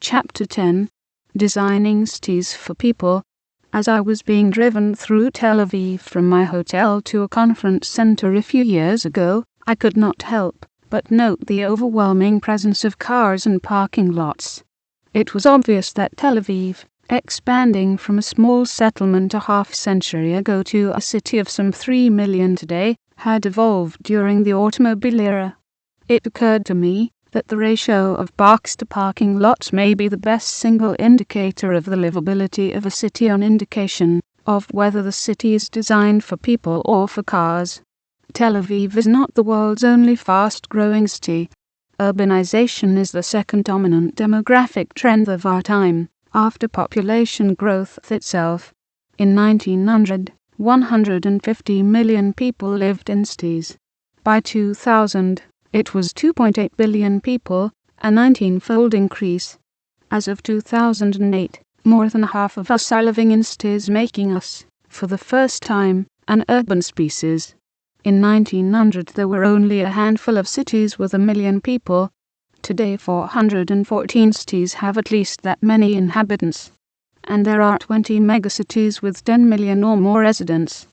Chapter 10, Designing Cities for People. As I was being driven through Tel Aviv from my hotel to a conference center a few years ago, I could not help but note the overwhelming presence of cars and parking lots. It was obvious that Tel Aviv, expanding from a small settlement a half-century ago to a city of some 3 million today, had evolved during the automobile era. It occurred to me that the ratio of parks to parking lots may be the best single indicator of the livability of a city, an indication of whether the city is designed for people or for cars. Tel Aviv is not the world's only fast-growing city. Urbanization is the second dominant demographic trend of our time, after population growth itself. In 1900, 150 million people lived in cities. By 2000, it was 2.8 billion people, a 19-fold increase. As of 2008, more than half of us are living in cities, making us, for the first time, an urban species. In 1900 there were only a handful of cities with 1 million people. Today 414 cities have at least that many inhabitants. And there are 20 megacities with 10 million or more residents.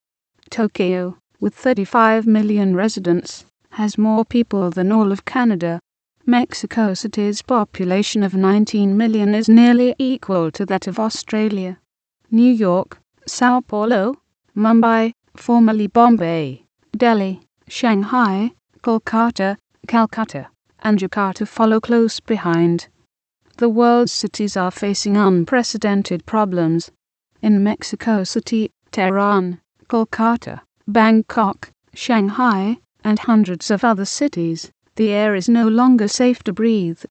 Tokyo, with 35 million residents, has more people than all of Canada. Mexico City's population of 19 million is nearly equal to that of Australia. New York, Sao Paulo, Mumbai, formerly Bombay, Delhi, Shanghai, Kolkata, Calcutta, and Jakarta follow close behind. The world's cities are facing unprecedented problems. In Mexico City, Tehran, Kolkata, Bangkok, Shanghai, and hundreds of other cities, the air is no longer safe to breathe.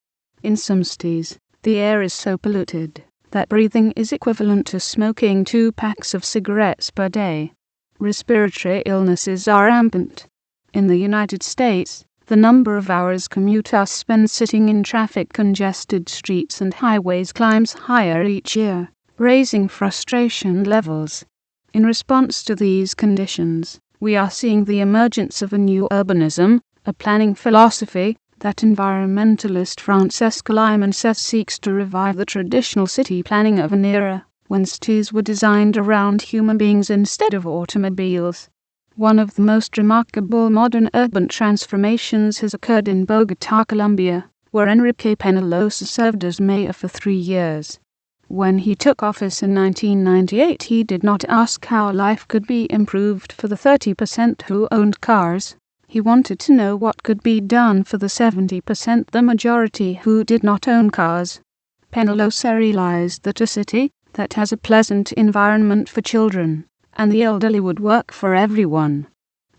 In some cities, the air is so polluted that breathing is equivalent to smoking 2 packs of cigarettes per day. Respiratory illnesses are rampant. In the United States, the number of hours commuters spend sitting in traffic-congested streets and highways climbs higher each year, raising frustration levels. In response to these conditions, we are seeing the emergence of a new urbanism, a planning philosophy that environmentalist Francesca Lyman says seeks to revive the traditional city planning of an era when cities were designed around human beings instead of automobiles. One of the most remarkable modern urban transformations has occurred in Bogota, Colombia, where Enrique Peñalosa served as mayor for 3 years. When he took office in 1998, he did not ask how life could be improved for the 30% who owned cars. He wanted to know what could be done for the 70%, the majority who did not own cars. Peñalosa realized that a city that has a pleasant environment for children and the elderly would work for everyone.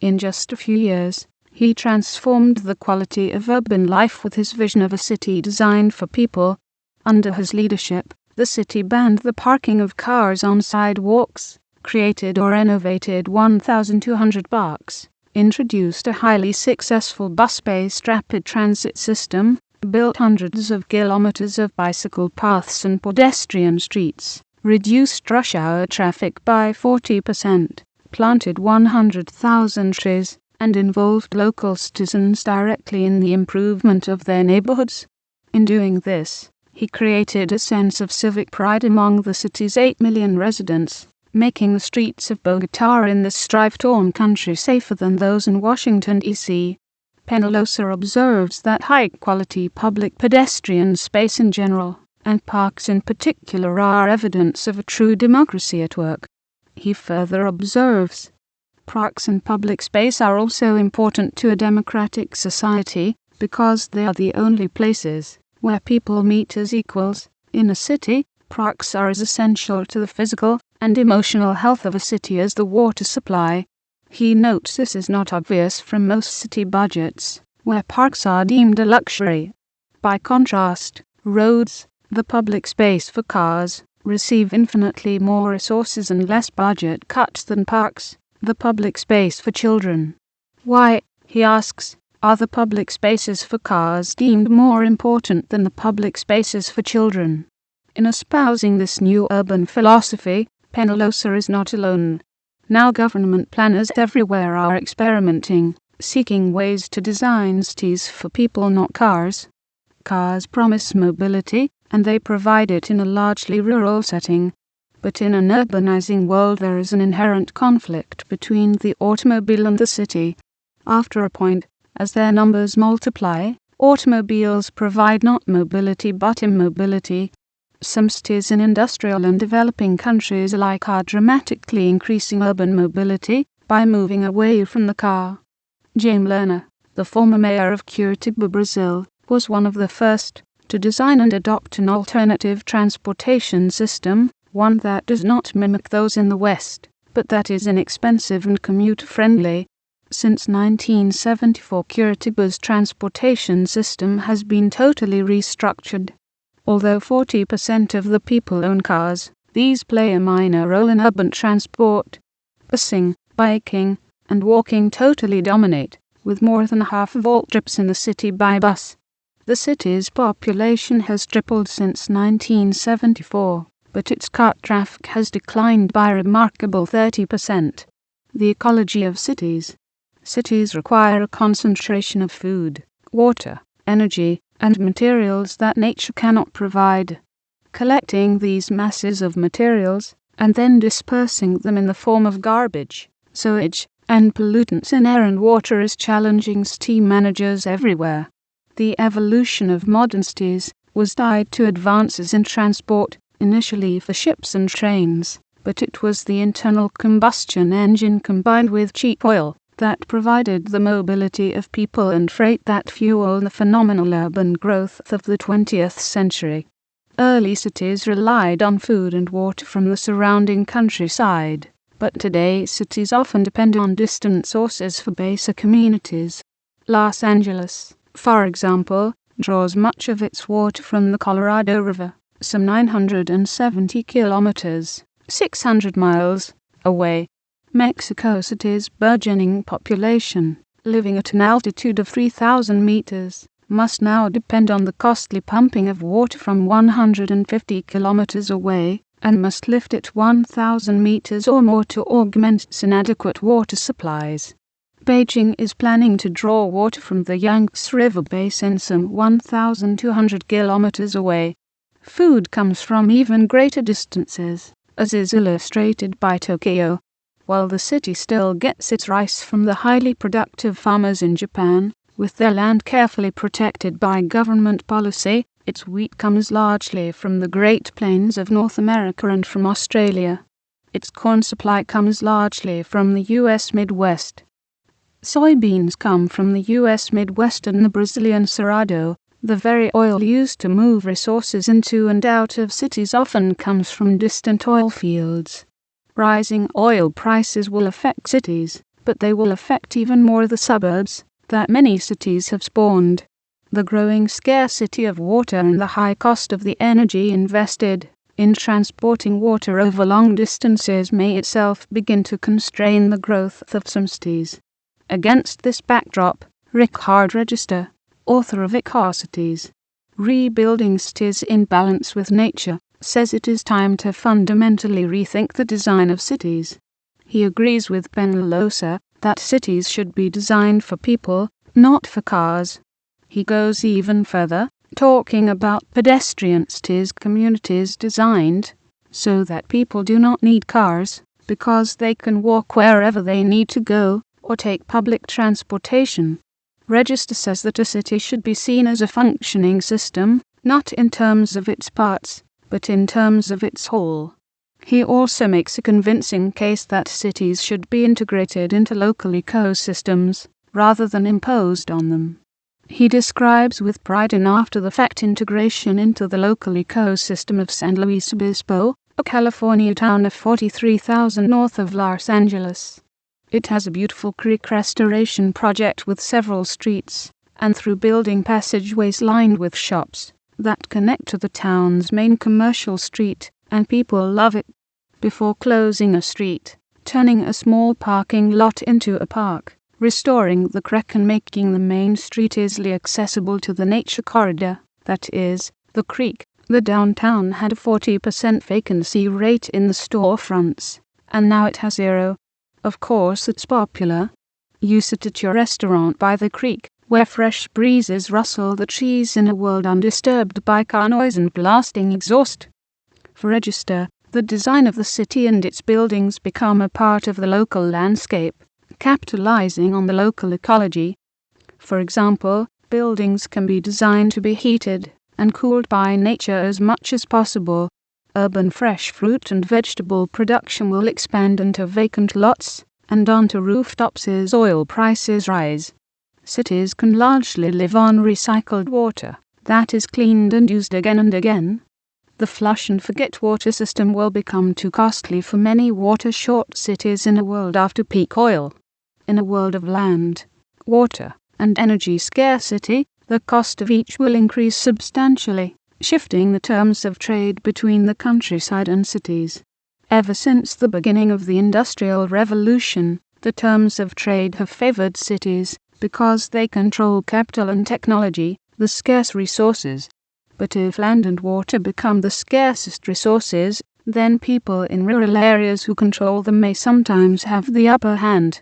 In just a few years, he transformed the quality of urban life with his vision of a city designed for people. Under his leadership, the city banned the parking of cars on sidewalks, created or renovated 1,200 parks, introduced a highly successful bus-based rapid transit system, built hundreds of kilometers of bicycle paths and pedestrian streets, reduced rush hour traffic by 40%, planted 100,000 trees, and involved local citizens directly in the improvement of their neighborhoods. In doing this, he created a sense of civic pride among the city's 8 million residents, making the streets of Bogota in this strife-torn country safer than those in Washington, D.C. Peñalosa observes that high-quality public pedestrian space in general, and parks in particular, are evidence of a true democracy at work. He further observes, parks and public space are also important to a democratic society because they are the only places where people meet as equals. In a city, parks are as essential to the physical and emotional health of a city as the water supply. He notes this is not obvious from most city budgets, where parks are deemed a luxury. By contrast, roads, the public space for cars, receive infinitely more resources and less budget cuts than parks, the public space for children. Why, he asks, are the public spaces for cars deemed more important than the public spaces for children? In espousing this new urban philosophy, Peñalosa is not alone. Now government planners everywhere are experimenting, seeking ways to design cities for people, not cars. Cars promise mobility, and they provide it in a largely rural setting. But in an urbanizing world there is an inherent conflict between the automobile and the city. After a point, as their numbers multiply, automobiles provide not mobility but immobility. Some cities in industrial and developing countries alike are dramatically increasing urban mobility by moving away from the car. Jaime Lerner, the former mayor of Curitiba, Brazil, was one of the first to design and adopt an alternative transportation system, one that does not mimic those in the West, but that is inexpensive and commuter-friendly. Since 1974, Curitiba's transportation system has been totally restructured. Although 40% of the people own cars, these play a minor role in urban transport. Busing, biking, and walking totally dominate, with more than half of all trips in the city by bus. The city's population has tripled since 1974, but its car traffic has declined by a remarkable 30%. The ecology of cities. Cities require a concentration of food, water, energy, and materials that nature cannot provide. Collecting these masses of materials, and then dispersing them in the form of garbage, sewage, and pollutants in air and water is challenging city managers everywhere. The evolution of modern cities was tied to advances in transport, initially for ships and trains, but it was the internal combustion engine combined with cheap oil that provided the mobility of people and freight that fueled the phenomenal urban growth of the 20th century. Early cities relied on food and water from the surrounding countryside, but today cities often depend on distant sources for basic amenities. Los Angeles, for example, draws much of its water from the Colorado River, some 970 kilometers, 600 miles, away. Mexico City's burgeoning population, living at an altitude of 3,000 meters, must now depend on the costly pumping of water from 150 kilometers away, and must lift it 1,000 meters or more to augment its inadequate water supplies. Beijing is planning to draw water from the Yangtze River basin some 1,200 kilometers away. Food comes from even greater distances, as is illustrated by Tokyo. While the city still gets its rice from the highly productive farmers in Japan, with their land carefully protected by government policy, its wheat comes largely from the Great Plains of North America and from Australia. Its corn supply comes largely from the U.S. Midwest. Soybeans come from the U.S. Midwest and the Brazilian Cerrado. The very oil used to move resources into and out of cities often comes from distant oil fields. Rising oil prices will affect cities, but they will affect even more the suburbs that many cities have spawned. The growing scarcity of water and the high cost of the energy invested in transporting water over long distances may itself begin to constrain the growth of some cities. Against this backdrop, Richard Register, author of Ecocities, Rebuilding Cities in Balance with Nature, says it is time to fundamentally rethink the design of cities. He agrees with Penalosa that cities should be designed for people, not for cars. He goes even further, talking about pedestrian cities, communities designed so that people do not need cars, because they can walk wherever they need to go, or take public transportation. Register says that a city should be seen as a functioning system, not in terms of its parts, but in terms of its whole. He also makes a convincing case that cities should be integrated into local ecosystems, rather than imposed on them. He describes with pride an after-the-fact integration into the local ecosystem of San Luis Obispo, a California town of 43,000 north of Los Angeles. It has a beautiful creek restoration project with several streets, and through building passageways lined with shops that connect to the town's main commercial street, and people love it. Before closing a street, turning a small parking lot into a park, restoring the creek and making the main street easily accessible to the nature corridor, that is, the creek. The downtown had a 40% vacancy rate in the storefronts, and now it has 0. Of course it's popular. You sit at your restaurant by the creek, where fresh breezes rustle the trees in a world undisturbed by car noise and blasting exhaust. For register, the design of the city and its buildings become a part of the local landscape, capitalizing on the local ecology. For example, buildings can be designed to be heated and cooled by nature as much as possible. Urban fresh fruit and vegetable production will expand into vacant lots and onto rooftops as oil prices rise. Cities can largely live on recycled water that is cleaned and used again and again. The flush and forget water system will become too costly for many water-short cities in a world after peak oil. In a world of land, water, and energy scarcity, the cost of each will increase substantially, shifting the terms of trade between the countryside and cities. Ever since the beginning of the Industrial Revolution, the terms of trade have favored cities because they control capital and technology, the scarce resources. But if land and water become the scarcest resources, then people in rural areas who control them may sometimes have the upper hand.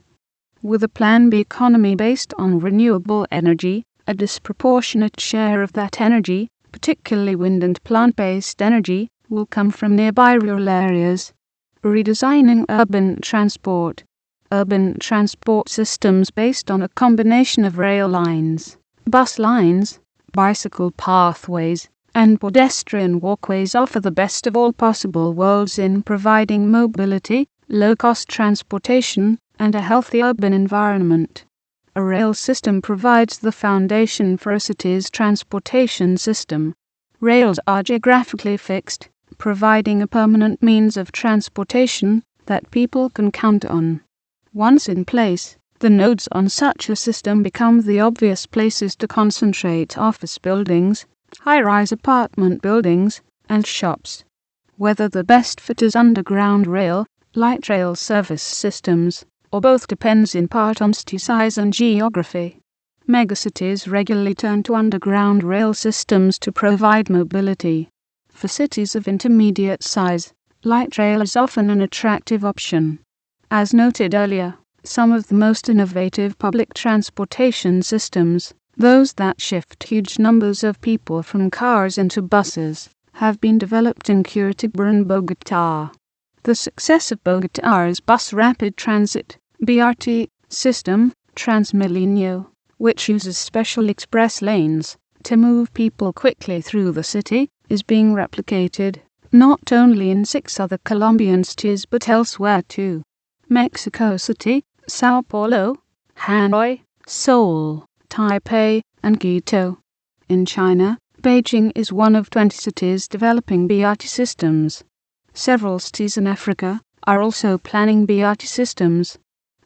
With a Plan B economy based on renewable energy, a disproportionate share of that energy, particularly wind and plant-based energy, will come from nearby rural areas. Redesigning urban transport. Urban transport systems based on a combination of rail lines, bus lines, bicycle pathways, and pedestrian walkways offer the best of all possible worlds in providing mobility, low-cost transportation, and a healthy urban environment. A rail system provides the foundation for a city's transportation system. Rails are geographically fixed, providing a permanent means of transportation that people can count on. Once in place, the nodes on such a system become the obvious places to concentrate office buildings, high-rise apartment buildings, and shops. Whether the best fit is underground rail, light rail service systems, or both depends in part on city size and geography. Megacities regularly turn to underground rail systems to provide mobility. For cities of intermediate size, light rail is often an attractive option. As noted earlier, some of the most innovative public transportation systems, those that shift huge numbers of people from cars into buses, have been developed in Curitiba and Bogotá. The success of Bogotá's bus rapid transit (BRT) system, Transmilenio, which uses special express lanes to move people quickly through the city, is being replicated not only in 6 other Colombian cities but elsewhere too. Mexico City, Sao Paulo, Hanoi, Seoul, Taipei, and Quito. In China, Beijing is one of 20 cities developing BRT systems. Several cities in Africa are also planning BRT systems.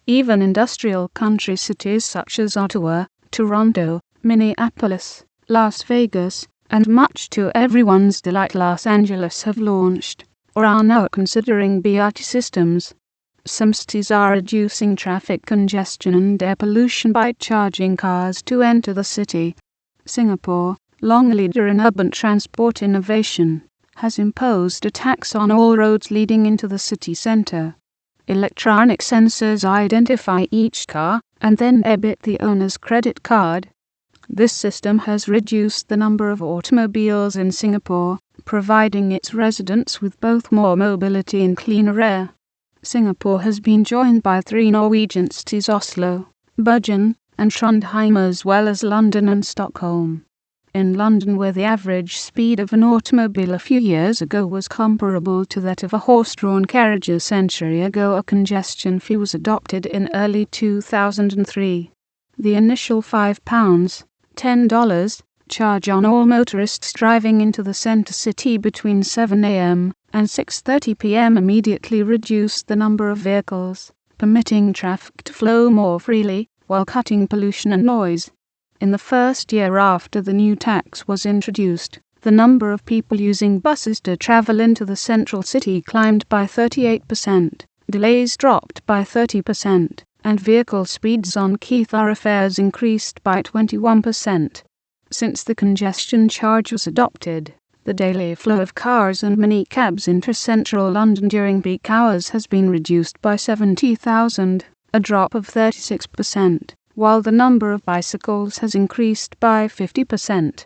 Even industrial country cities such as Ottawa, Toronto, Minneapolis, Las Vegas, and much to everyone's delight Los Angeles have launched, or are now considering BRT systems. Some cities are reducing traffic congestion and air pollution by charging cars to enter the city. Singapore, long a leader in urban transport innovation, has imposed a tax on all roads leading into the city centre. Electronic sensors identify each car and then debit the owner's credit card. This system has reduced the number of automobiles in Singapore, providing its residents with both more mobility and cleaner air. Singapore has been joined by 3 Norwegian cities, Oslo, Bergen, and Trondheim, as well as London and Stockholm. In London, where the average speed of an automobile a few years ago was comparable to that of a horse-drawn carriage a century ago, a congestion fee was adopted in early 2003. The initial £5, $10 charge on all motorists driving into the centre city between 7 a.m. and 6:30 p.m. immediately reduced the number of vehicles, permitting traffic to flow more freely while cutting pollution and noise. In the first year after the new tax was introduced, the number of people using buses to travel into the central city climbed by 38%, delays dropped by 30%, and vehicle speeds on key thoroughfares increased by 21%. Since the congestion charge was adopted, the daily flow of cars and minicabs into central London during peak hours has been reduced by 70,000, a drop of 36%, while the number of bicycles has increased by 50%.